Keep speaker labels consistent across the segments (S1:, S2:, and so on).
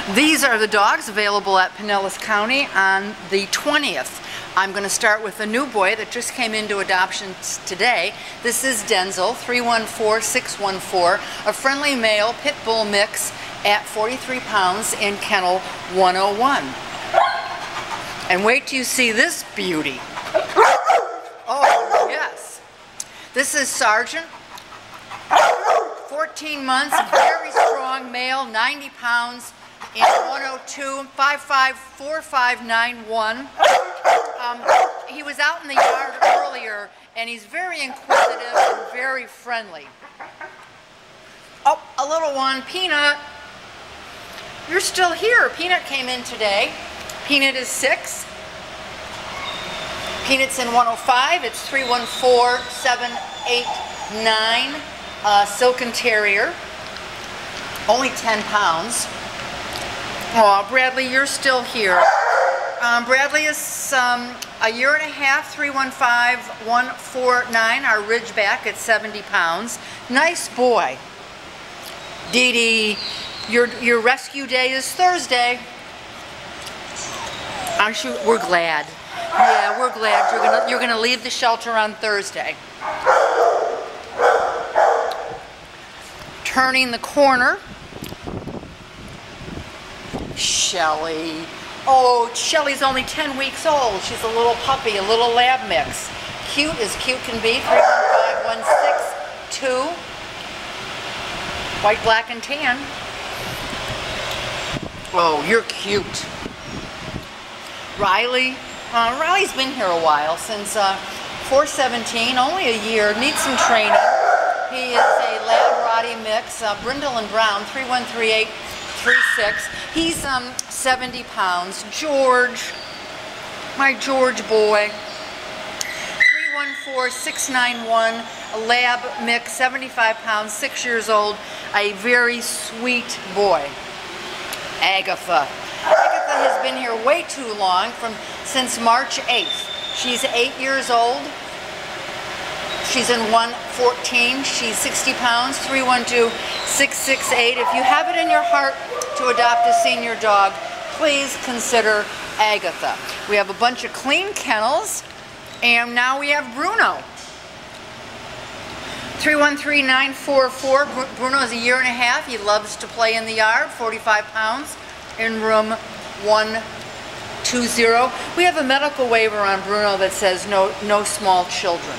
S1: These are the dogs available at Pinellas County on the 20th. I'm going to start with a new boy that just came into adoption today. This is Denzel, 314614, a friendly male pit bull mix at 43 pounds in kennel 101. And wait till you see this beauty. Oh, yes. This is Sargent, 14 months, very strong male, 90 pounds in 102, 554591. He was out in the yard earlier, and he's very inquisitive and very friendly. Oh, a little one, Peanut. You're still here. Peanut came in today. Peanut is 6. Peanut's in 105. It's 314789. Silken Terrier. Only 10 pounds. Oh, Bradley, you're still here. Bradley is a year and a half, 315149, our Ridgeback at 70 pounds. Nice boy. Dee Dee, your rescue day is Thursday. Aren't you? We're glad. Yeah, we're glad you're gonna leave the shelter on Thursday. Turning the corner. Shelley. Oh, Shelley's only 10 weeks old. She's a little puppy, a little lab mix. Cute as cute can be. 315162. White, black, and tan. Oh, you're cute. Riley. Riley's been here a while, since 417, only a year, needs some training. He is a lab Roddy mix, brindle and brown, 313836. He's 70 pounds. George, my George boy. 314691, a lab mix, 75 pounds, 6 years old, a very sweet boy. Agatha. Agatha has been here way too long, since March 8th. She's 8 years old. She's in 114. She's 60 pounds, 312668. If you have it in your heart to adopt a senior dog, please consider Agatha. We have a bunch of clean kennels, and now we have Bruno. 313944. Bruno is a year and a half. He loves to play in the yard, 45 pounds, in room 120. We have a medical waiver on Bruno that says no small children.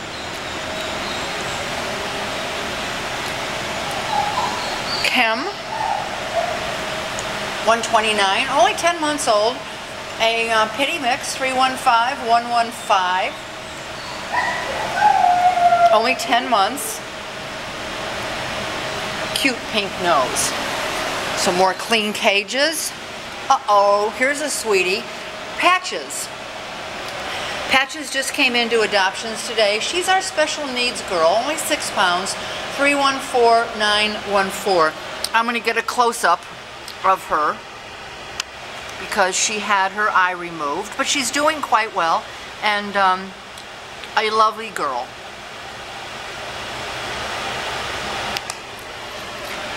S1: Chem, 129, only 10 months old, a pity mix, 315115, only 10 months, cute pink nose. Some more clean cages. Uh-oh, here's a sweetie. Patches. Patches just came into adoptions today. She's our special needs girl, only 6 pounds, 314914. I'm going to get a close-up of her because she had her eye removed, but she's doing quite well, and a lovely girl.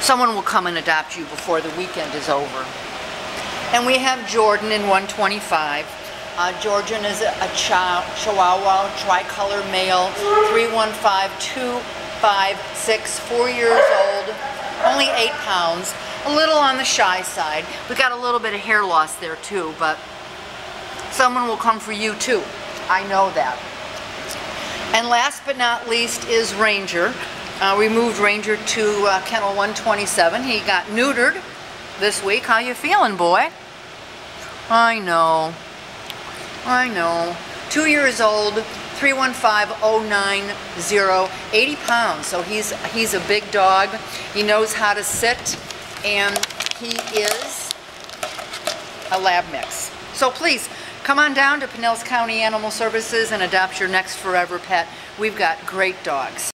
S1: Someone will come and adopt you before the weekend is over. And we have Jordan in 125. Jordan is a Chihuahua tricolor male, 315256, 4 years old, only 8 pounds, a little on the shy side. We got a little bit of hair loss there too, but someone will come for you too. I know that. And last but not least is Ranger. We moved Ranger to kennel 127. He got neutered this week. How you feeling, boy? I know. 2 years old, 315090, 80 pounds. So he's a big dog. He knows how to sit, and he is a lab mix. So please come on down to Pinellas County Animal Services and adopt your next forever pet. We've got great dogs.